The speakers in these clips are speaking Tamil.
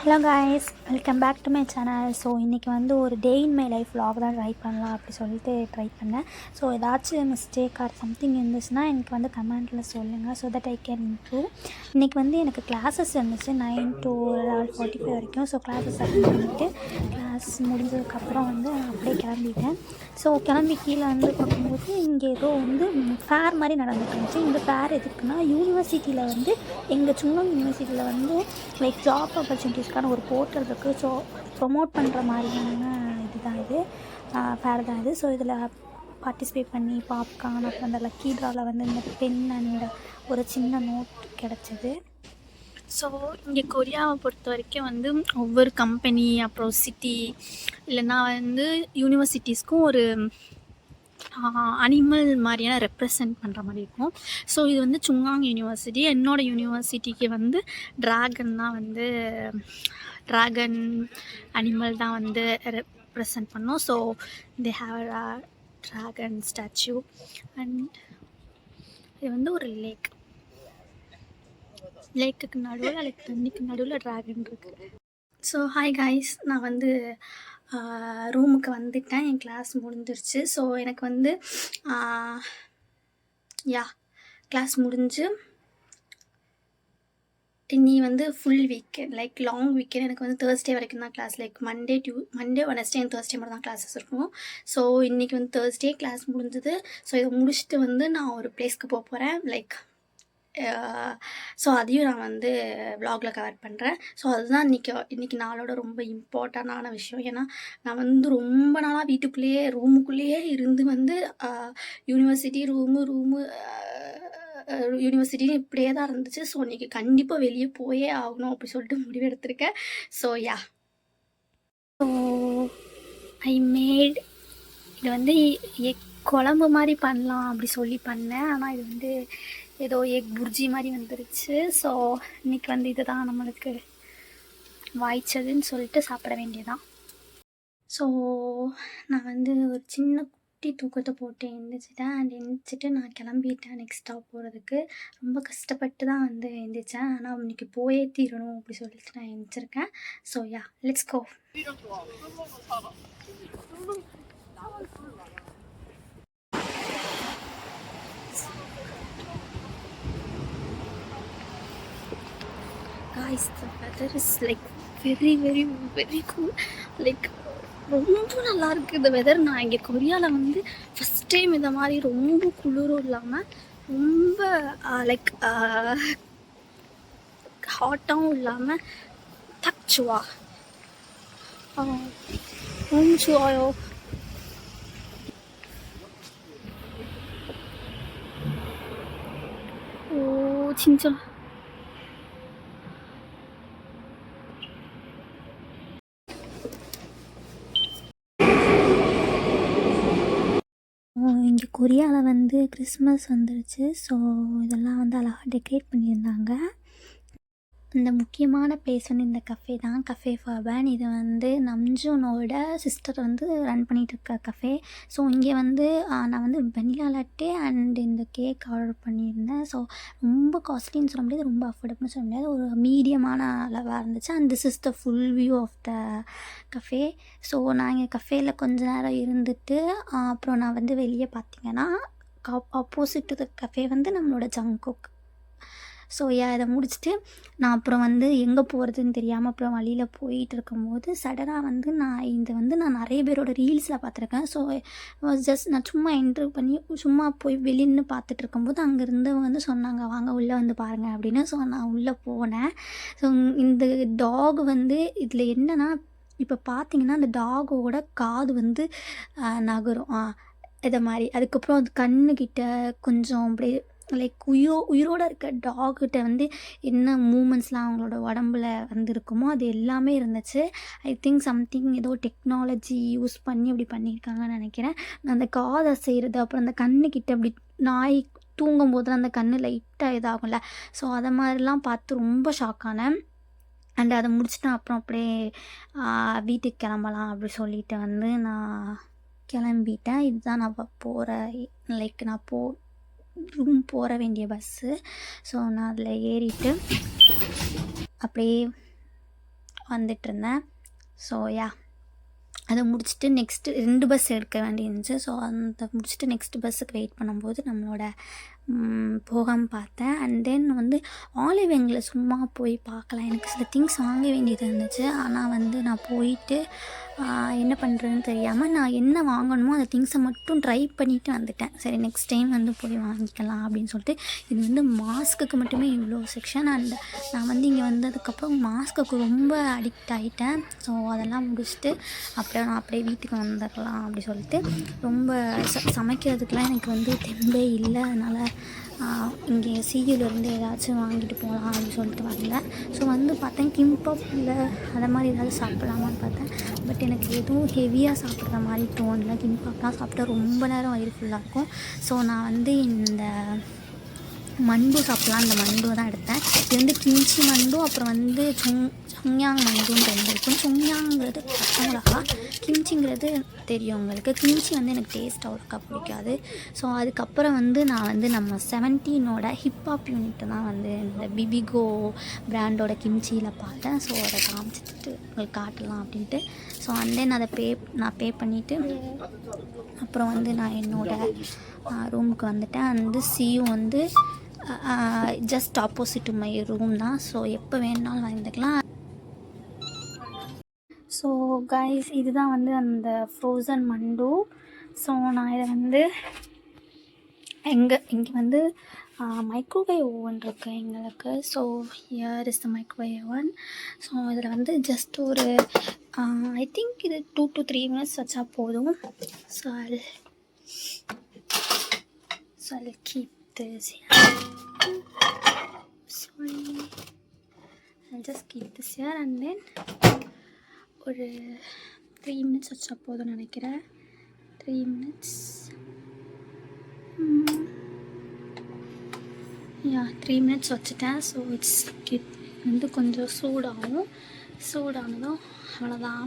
Hello guys, welcome back to my channel. So இன்றைக்கி வந்து ஒரு day in my life vlog தான் ட்ரை பண்ணலாம் அப்படி சொல்லிட்டு ட்ரை பண்ணேன். ஸோ ஏதாச்சும் மிஸ்டேக் ஆர் சம்திங் இருந்துச்சுன்னா எனக்கு வந்து கமெண்ட்டில் சொல்லுங்கள், so that I can improve. இன்றைக்கி வந்து எனக்கு கிளாஸஸ் இருந்துச்சு 9 to 11:45 வரைக்கும். ஸோ கிளாஸஸ் அட்டன் பண்ணிவிட்டு கிளாஸ் முடிஞ்சதுக்கப்புறம் வந்து அப்படியே கிளம்பிட்டேன். ஸோ கிளம்பி கீழே வந்து பார்க்கும்போது இங்கே ஏதோ வந்து ஃபேர் மாதிரி நடந்துட்டு இருந்துச்சு. இந்த ஃபேர் எதுக்குன்னா, யூனிவர்சிட்டியில் வந்து எங்கள் சுங்கம் யூனிவர்சிட்டியில் வந்து லைக் ஜாப் ஆப்பர்ச்சுனிட்டிஸ்க்கான ஒரு போர்ட்டல் இருக்குது. ஸோ ப்ரொமோட் பண்ணுற மாதிரியான இது ஃபேர் தான் இது. ஸோ இதில் பார்ட்டிசிபேட் பண்ணி பாப்கார்ன், அப்புறம் அந்த லக்கி ட்ராவில் வந்து இந்த பென் அண்ட் ஒரு சின்ன நோட் கிடச்சிது. ஸோ இங்கே கொரியாவை பொறுத்த வரைக்கும் வந்து ஒவ்வொரு கம்பெனி அப்புறம் சிட்டி இல்லைன்னா வந்து யூனிவர்சிட்டிஸ்க்கும் ஒரு அனிமல் மாதிரியான ரெப்ரசன்ட் பண்ணுற மாதிரி இருக்கும். ஸோ இது வந்து சுங்காங் யூனிவர்சிட்டி. என்னோடய யூனிவர்சிட்டிக்கு வந்து ட்ராகன் அனிமல் தான் வந்து ரெப்ரசன்ட் பண்ணோம். So they have a dragon statue and இது வந்து ஒரு லேக்குக்கு நடுவில் லைக் தண்ணிக்கு நடுவில் ட்ராகன் இருக்குது. ஸோ ஹாய் காய்ஸ், நான் வந்து ரூமுக்கு வந்துட்டேன். என் கிளாஸ் முடிஞ்சிருச்சு. ஸோ எனக்கு வந்து கிளாஸ் முடிஞ்சு இனி வந்து full weekend like long weekend. எனக்கு வந்து தேர்ஸ்டே வரைக்கும் தான் class. Like Monday Wednesday and Thursday மட்டும் தான் கிளாஸஸ் இருக்கும். ஸோ இன்றைக்கி வந்து தேர்ஸ்டே கிளாஸ் முடிஞ்சுது. ஸோ இதை முடிச்சுட்டு வந்து நான் ஒரு பிளேஸ்க்கு போக போகிறேன். லைக் ஸோ அதையும் நான் வந்து வ்ளாகில் கவர் பண்ணுறேன். ஸோ அதுதான் இன்றைக்கி நாளோட ரொம்ப இம்பார்ட்டண்டான விஷயம். ஏன்னா நான் வந்து ரொம்ப நாளாக ரூமுக்குள்ளேயே இருந்து வந்து யூனிவர்சிட்டின்னு இப்படியே தான் இருந்துச்சு. ஸோ இன்றைக்கி கண்டிப்பாக வெளியே போயே ஆகணும் அப்படி சொல்லிட்டு முடிவெடுத்திருக்கேன். ஸோ ஸோ ஐ மேட் இது வந்து எக் குழம்பு மாதிரி பண்ணலாம் அப்படி சொல்லி பண்ணேன். ஆனால் இது வந்து ஏதோ எக் புர்ஜி மாதிரி வந்துருச்சு. ஸோ இன்றைக்கி வந்து இது தான் நம்மளுக்கு வாய்ச்சதுன்னு சொல்லிட்டு சாப்பிட வேண்டியதான். ஸோ நான் வந்து ஒரு சின்ன குட்டி தூக்கத்தை போட்டு எழுந்திரிச்சிட்டேன். அண்ட் எழுந்திரிச்சிட்டு நான் கிளம்பிட்டேன் நெக்ஸ்ட் ஸ்டாப் போகிறதுக்கு. ரொம்ப கஷ்டப்பட்டு தான் வந்து எழுந்திரிச்சேன். ஆனால் இன்றைக்கி போயே தீரணும் அப்படி சொல்லிட்டு நான் எழுந்திரிச்சிருக்கேன். So let's go. Guys, the weather is like very very very cool. Like ரொம்ப நல்லா இருக்குது இந்த வெதர். நான் இங்கே கொரியாவில் வந்து ஃபஸ்ட் டைம் இந்த மாதிரி ரொம்ப குளிரும் இல்லாமல் ரொம்ப லைக் ஹாட்டாகவும் இல்லாமல் தக்சுவா சுவாயோ ஓ 진짜 இங்கே கொரியாவில் வந்து கிறிஸ்மஸ் வந்துருச்சு. ஸோ இதெல்லாம் வந்து அழகாக டெக்கரேட் பண்ணியிருந்தாங்க. இந்த முக்கியமான பிளேஸ் வந்து இந்த கஃபே தான், கஃபே ஃபாபன். இது வந்து நம்ஜூனோட சிஸ்டர் வந்து ரன் பண்ணிகிட்டு இருக்க கஃபே. ஸோ இங்கே வந்து நான் வந்து வெனிலா லாட்டே அண்ட் இந்த கேக் ஆர்டர் பண்ணியிருந்தேன். ஸோ ரொம்ப காஸ்ட்லின்னு சொல்ல முடியாது, ரொம்ப அஃபோர்டபுள்னு சொல்ல முடியாது, ஒரு மீடியமான அளவாக இருந்துச்சு. And this is the full view of the cafe. So நான் இங்கே கஃபேயில் கொஞ்ச நேரம் இருந்துட்டு அப்புறம் நான் வந்து வெளியே பார்த்தீங்கன்னா ஆப்போசிட் டு த கஃபே வந்து நம்மளோட ஜங்குக். ஸோ இதை முடிச்சுட்டு நான் அப்புறம் வந்து எங்கே போகிறதுன்னு தெரியாமல் அப்புறம் வழியில் போயிட்டு இருக்கும்போது சடனாக வந்து நான் நிறைய பேரோட ரீல்ஸில் பார்த்துருக்கேன். ஸோ ஜஸ்ட் நான் சும்மா என்ட்ரு பண்ணி சும்மா போய் வெளியின்னு பார்த்துட்டு இருக்கும்போது அங்கே இருந்தவங்க வந்து சொன்னாங்க, வாங்க உள்ளே வந்து பாருங்கள் அப்படின்னு. ஸோ நான் உள்ளே போனேன். ஸோ இந்த டாக் வந்து இதில் என்னென்னா, இப்போ பார்த்தீங்கன்னா அந்த டாகோட காது வந்து நகரும் இதை மாதிரி. அதுக்கப்புறம் அது கண்ணுக்கிட்ட கொஞ்சம் அப்படியே லைக் உயிரோடு இருக்க டாக்கிட்ட வந்து என்ன மூமெண்ட்ஸ்லாம் அவங்களோட உடம்புல வந்து இருக்குமோ அது எல்லாமே இருந்துச்சு. ஐ திங்க் சம்திங் ஏதோ டெக்னாலஜி யூஸ் பண்ணி அப்படி பண்ணியிருக்காங்கன்னு நினைக்கிறேன். அந்த காதை செய்கிறது, அப்புறம் அந்த கண்ணுக்கிட்ட அப்படி நாய் தூங்கும்போது அந்த கண் லைட்டாக இதாகும்ல, ஸோ அதை மாதிரிலாம் பார்த்து ரொம்ப ஷாக்கானேன். அண்ட் அதை முடிச்சுட்டு அப்புறம் அப்படியே வீட்டுக்கு கிளம்பலாம் அப்படி சொல்லிட்டு வந்து நான் கிளம்பிட்டேன். இதுதான் நான் போகிற லைக் நான் ரூம் போகிற வேண்டிய பஸ்ஸு. ஸோ நான் அதில் ஏறிட்டு அப்படியே வந்துட்டுருந்தேன். ஸோ அதை முடிச்சுட்டு நெக்ஸ்ட்டு 2 பஸ் எடுக்க வேண்டியிருந்துச்சு. ஸோ அந்த முடிச்சுட்டு நெக்ஸ்ட்டு பஸ்ஸுக்கு வெயிட் பண்ணும்போது நம்மளோட போகாமல் பார்த்தேன். அண்ட் தென் வந்து ஆலிவ் சும்மா போய் பார்க்கலாம். எனக்கு சில திங்ஸ் வாங்க வேண்டியது இருந்துச்சு. ஆனால் வந்து நான் போயிட்டு என்ன பண்ணுறதுன்னு தெரியாமல் நான் என்ன வாங்கணுமோ அந்த திங்ஸை மட்டும் ட்ரை பண்ணிவிட்டு வந்துட்டேன். சரி நெக்ஸ்ட் டைம் வந்து போய் வாங்கிக்கலாம் அப்படின்னு சொல்லிட்டு. இது வந்து மாஸ்க்குக்கு மட்டுமே இவ்வளோ செக்ஷன். அண்ட் நான் வந்து இங்கே வந்ததுக்கப்புறம் மாஸ்க்குக்கு ரொம்ப அடிக்ட் ஆகிட்டேன். ஸோ அதெல்லாம் முடிச்சுட்டு நான் அப்படியே வீட்டுக்கு வந்துடலாம் அப்படி சொல்லிட்டு ரொம்ப சமைக்கிறதுக்கெலாம் எனக்கு வந்து தெம்பே இல்லை. அதனால் இங்கே சியூலேருந்து ஏதாச்சும் வாங்கிட்டு போகலாம் அப்படின்னு சொல்லிட்டு வந்தேன். ஸோ வந்து பார்த்தேன் கிம்பாப் இல்லை அதை மாதிரி ஏதாவது சாப்பிட்லாமான்னு பார்த்தேன். பட் எனக்கு எதுவும் ஹெவியாக சாப்பிட்ற மாதிரி தோணலை. கிம்பாப்லாம் சாப்பிட்டா ரொம்ப நேரம் வயிறு ஃபுல்லாக இருக்கும். ஸோ நான் வந்து இந்த மண்டு சாப்பிட்லாம், இந்த மண்டு தான் எடுத்தேன். இது வந்து கிம்ச்சி மண்டு, அப்புறம் வந்து சொங்யாங் மண்டுன்னு 2 இருக்கும். சொங்யாங்கிறது பச்சை மிளகா, கிம்ச்சிங்கிறது தெரியும் உங்களுக்கு. கிம்ச்சி வந்து எனக்கு டேஸ்ட் அவ்வளோக்கா பிடிக்காது. ஸோ அதுக்கப்புறம் வந்து நான் வந்து நம்ம 17ஓட ஹிப்ஹாப் யூனிட் தான் வந்து இந்த பிபிகோ பிராண்டோட கிம்ச்சியில் பார்த்தேன். ஸோ அதை காமிச்சிட்டு உங்களுக்கு காட்டலாம் அப்படின்ட்டு. ஸோ அண்ட் தென் அதை நான் பே பண்ணிவிட்டு அப்புறம் வந்து நான் என்னோடய ரூமுக்கு வந்துட்டேன். வந்து சியும் வந்து ஜஸ்ட் ஆப்போசிட் மை ரூம் தான். ஸோ எப்போ வேணுனாலும் வாங்கிக்கலாம். ஸோ கைஸ் இதுதான் வந்து அந்த ஃப்ரோசன் மண்டு. ஸோ நான் இதை வந்து இங்கே வந்து மைக்ரோவேவ் ஓவன் இருக்குது எங்களுக்கு. So here is the microwave oven. So இதில் வந்து ஜஸ்ட் ஒரு ஐ திங்க் இது 2 to 3 minutes வச்சா போதும். So I'll keep this here. Sorry, I'll just keep this here and then ஒரு 3 minutes வச்சா போதும்னு நினைக்கிறேன். 3 minutes 3 minutes வச்சுட்டேன். ஸோ வந்து கொஞ்சம் சூடானதும் அவ்வளோதான்.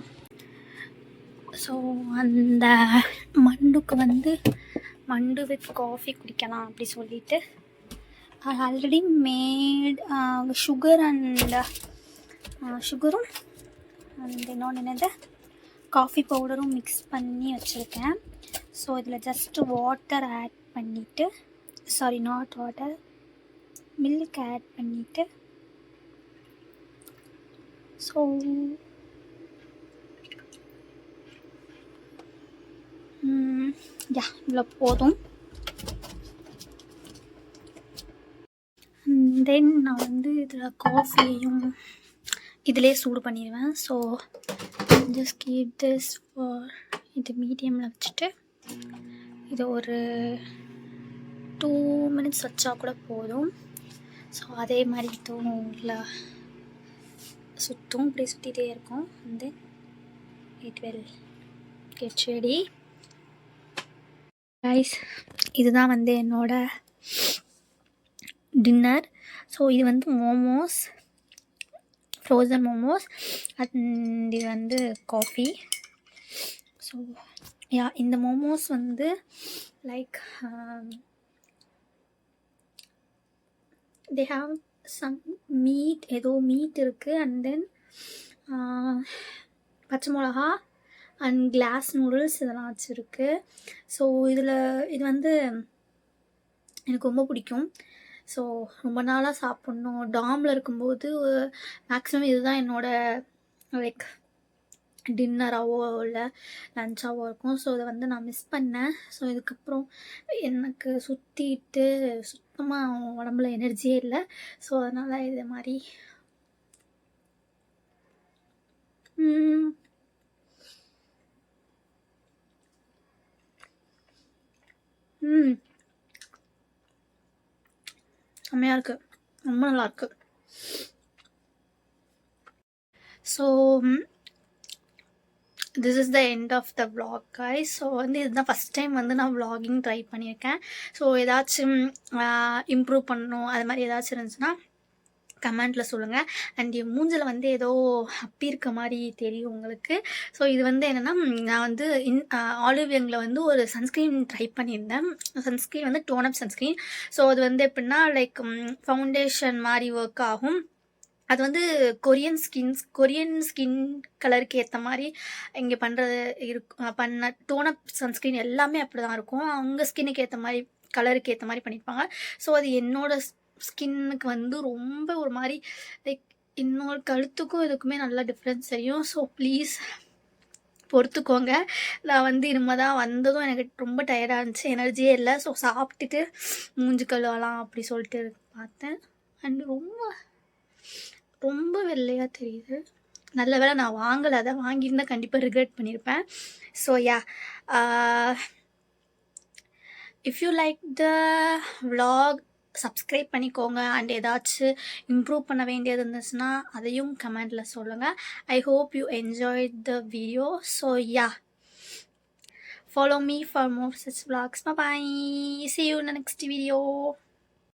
ஸோ அந்த மண்டுக்கு வந்து மண்டு வித் காஃபி குடிக்கலாம் அப்படி சொல்லிட்டு ஆல்ரெடி மேட் சுகரும் அண்ட் இன்னொன்று என்னது காஃபி பவுடரும் மிக்ஸ் பண்ணி வச்சுருக்கேன். ஸோ இதில் ஜஸ்ட்டு வாட்டர் ஆட் பண்ணிவிட்டு நாட் வாட்டர், மில்க் ஆட் பண்ணிவிட்டு ஸோ இவ்வளோ போதும். தென் நான் வந்து இதில் காஃபியையும் இதிலே சூடு பண்ணிடுவேன். ஸோ ஜஸ்ட் கீப் திஸ் இது மீடியமில் வச்சுட்டு இது ஒரு 2 minutes வச்சா கூட போதும். ஸோ அதே மாதிரி தூணில் சுற்றும், இப்படி சுற்றிட்டே இருக்கும். வந்து it will get ready. Guys இதுதான் வந்து என்னோட டின்னர். ஸோ இது வந்து மோமோஸ், ஃப்ரோசன் மோமோஸ், அண்ட் இது வந்து காஃபி. ஸோ இந்த மோமோஸ் வந்து like they have some meat, ஏதோ மீட் இருக்குது. அண்ட் தென் பச்சை மிளகா அண்ட் கிளாஸ் நூடுல்ஸ் இதெல்லாம் வச்சுருக்கு. ஸோ இது வந்து எனக்கு ரொம்ப பிடிக்கும். ஸோ ரொம்ப நாளாக சாப்பிட்ணும். டாமில் இருக்கும்போது மேக்ஸிமம் இதுதான் என்னோடய லைக் டின்னராகவோ இல்லை லஞ்சாகவோ இருக்கும். ஸோ இதை வந்து நான் மிஸ் பண்ணேன். ஸோ இதுக்கப்புறம் எனக்கு சுத்தமாக உடம்புல எனர்ஜியே இல்லை. ஸோ அதனால் இது மாதிரி செம்மையாக இருக்குது, ரொம்ப நல்லாயிருக்கு. So this is the end of the vlog guys. So வந்து இதுதான் ஃபஸ்ட் டைம் வந்து நான் vlogging ட்ரை பண்ணியிருக்கேன். ஸோ ஏதாச்சும் இம்ப்ரூவ் பண்ணணும் அது மாதிரி ஏதாச்சும் இருந்துச்சுன்னா கமெண்ட்டில் சொல்லுங்கள். அண்ட் என் மூஞ்சில் வந்து ஏதோ அப்பி இருக்க மாதிரி தெரியும் உங்களுக்கு. ஸோ இது வந்து என்னென்னா நான் வந்து ஆலிவியங்கில் வந்து ஒரு சன்ஸ்க்ரீன் ட்ரை பண்ணியிருந்தேன். சன்ஸ்க்ரீன் வந்து டோன் அப் சன்ஸ்க்ரீன். ஸோ அது வந்து எப்படின்னா லைக் ஃபவுண்டேஷன் மாதிரி ஒர்க் ஆகும். அது வந்து கொரியன் ஸ்கின் கலருக்கு ஏற்ற மாதிரி இங்கே பண்ணுறது பண்ண டோனப் சன்ஸ்க்ரீன் எல்லாமே அப்படி தான் இருக்கும். அவங்க ஸ்கின்னுக்கு ஏற்ற மாதிரி கலருக்கு ஏற்ற மாதிரி பண்ணியிருப்பாங்க. ஸோ அது என்னோட ஸ்கின்னுக்கு வந்து ரொம்ப ஒரு மாதிரி லைக் என்னோட கழுத்துக்கும் இதுக்குமே நல்லா டிஃப்ரென்ஸ் தெரியும். ஸோ ப்ளீஸ் பொறுத்துக்கோங்க. நான் வந்து இனிமே தான் வந்ததும் எனக்கு ரொம்ப டயர்டாக இருந்துச்சு, எனர்ஜியே இல்லை. ஸோ சாப்பிட்டுட்டு மூஞ்சி கழுவலாம் அப்படி சொல்லிட்டு பார்த்தேன். அண்ட் ரொம்ப ரொம்ப வெள்ளையாக தெரியுது. நல்ல வேளை நான் வாங்கலை, அதை வாங்கியிருந்தால் கண்டிப்பாக ரிக்ரெட் பண்ணியிருப்பேன். So yeah, if you like the vlog subscribe பண்ணிக்கோங்க. அண்ட் ஏதாச்சும் இம்ப்ரூவ் பண்ண வேண்டியது இருந்துச்சுன்னா அதையும் கமெண்டில் சொல்லுங்கள். I hope you enjoy the video. So yeah, follow me for more such vlogs. Bye bye. See you in the next video.